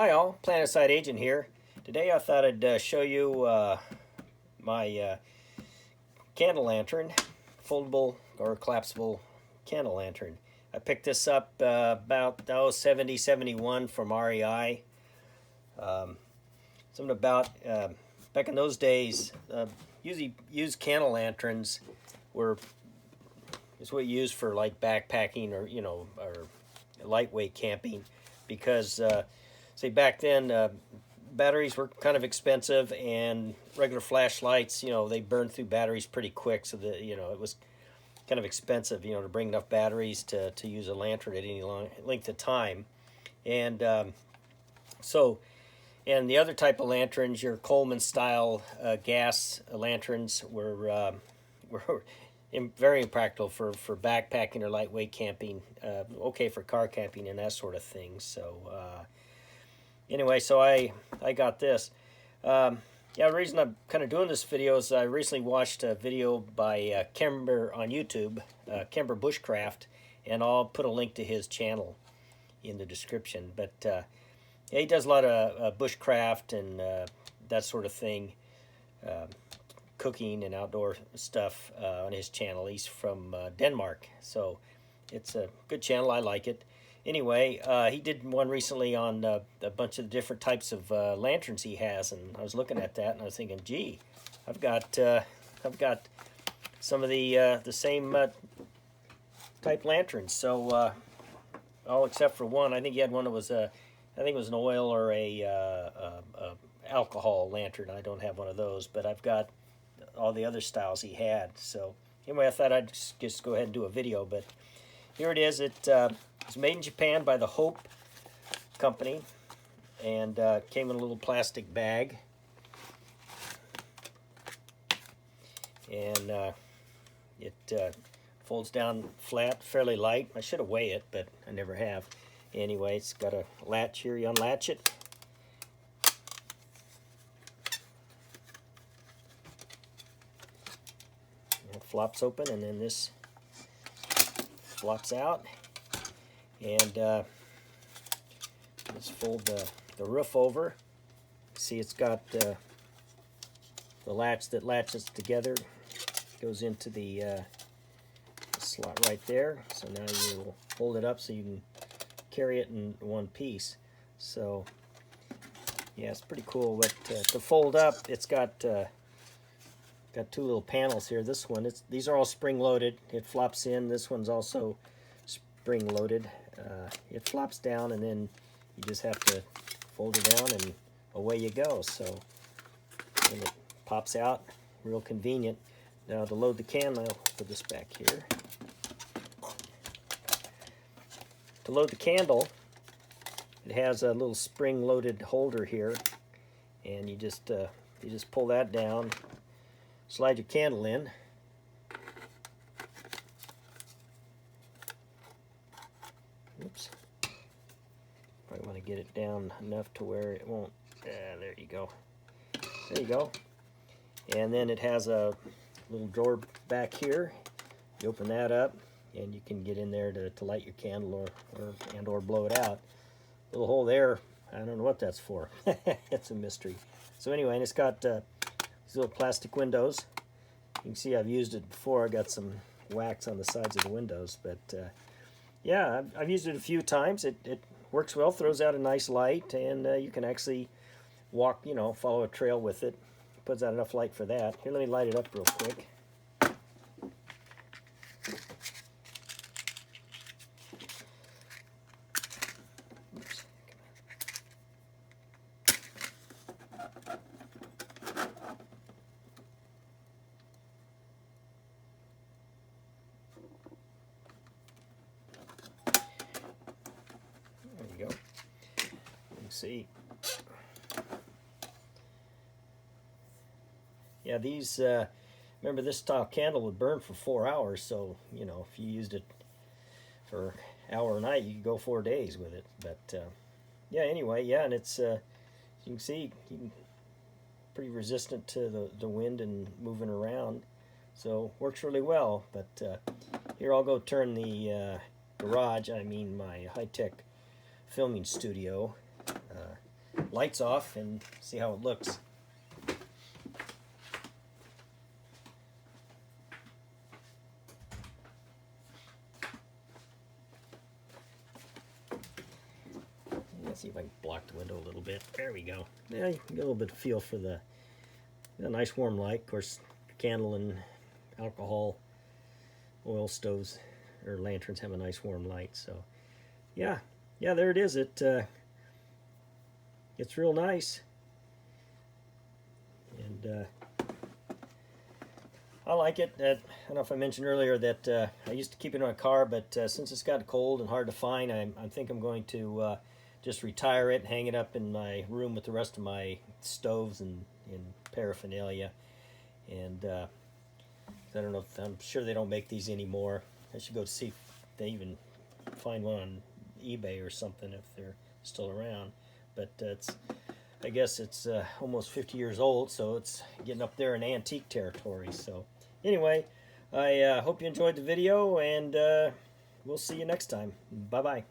Hi all, Planetside Agent here. Today I thought I'd show you my candle lantern, foldable or collapsible candle lantern. I picked this up about 71 from REI. Something about back in those days, usually used candle lanterns is what you use for like backpacking or or lightweight camping, because say back then batteries were kind of expensive, and regular flashlights, they burned through batteries pretty quick, so that it was kind of expensive to bring enough batteries to use a lantern at any long length of time. And and the other type of lanterns, your Coleman style gas lanterns, were very impractical for backpacking or lightweight camping. Okay for car camping and that sort of thing. So anyway, so I got this. Yeah, the reason I'm kind of doing this video is I recently watched a video by Cimbrer on YouTube, Cimbrer Bushcraft, and I'll put a link to his channel in the description. But yeah, he does a lot of bushcraft and that sort of thing, cooking and outdoor stuff on his channel. He's from Denmark, so it's a good channel. I like it. Anyway, he did one recently on a bunch of different types of lanterns he has, and I was looking at that and I was thinking, gee, I've got some of the same type lanterns. So all except for one. I think he had one that was I think it was an oil or a alcohol lantern. I don't have one of those, but I've got all the other styles he had. So anyway, I thought I'd just go ahead and do a video. But here it is. It was made in Japan by the Hope company, and came in a little plastic bag. And it folds down flat, fairly light. I should have weighed it, but I never have. Anyway, it's got a latch here. You unlatch it. It flops open, and then this flops out. And let's fold the roof over. See, it's got the latch that latches together. Goes into the slot right there. So now you'll hold it up so you can carry it in one piece. So yeah, it's pretty cool. But to fold up, it's got two little panels here. This one, these are all spring-loaded. It flops in. This one's also spring-loaded. It flops down, and then you just have to fold it down, and away you go. So and it pops out, real convenient. Now to load the candle, I'll put this back here. To load the candle, it has a little spring-loaded holder here, and you just pull that down, slide your candle in. Oops. Probably want to get it down enough to where it won't. There you go. There you go. And then it has a little drawer back here. You open that up, and you can get in there to light your candle or blow it out. Little hole there. I don't know what that's for. It's a mystery. So anyway, and it's got these little plastic windows. You can see I've used it before. I got some wax on the sides of the windows, but yeah, I've used it a few times. It works well, throws out a nice light, and you can actually walk, follow a trail with it. Puts out enough light for that. Here, let me light it up real quick. Oops. There you go. You can see. Yeah, these, remember, this style candle would burn for 4 hours, so, if you used it for an hour a night, you could go 4 days with it. But, yeah, anyway, yeah, and it's, you can see, pretty resistant to the wind and moving around, so works really well. But here, I'll go turn the garage, my high-tech filming studio, lights off and see how it looks. Let's see if I can block the window a little bit. There we go. Yeah, you can get a little bit of feel for the nice warm light. Of course, candle and alcohol, oil stoves or lanterns have a nice warm light. So, yeah, there it is. It's real nice, and I like it. I don't know if I mentioned earlier that I used to keep it in my car, but since it's got cold and hard to find, I think I'm going to just retire it and hang it up in my room with the rest of my stoves and paraphernalia. And I don't know if, I'm sure they don't make these anymore. I should go see if they even find one on eBay or something if they're still around. But I guess it's almost 50 years old, so it's getting up there in antique territory. So anyway, I hope you enjoyed the video, and we'll see you next time. Bye-bye.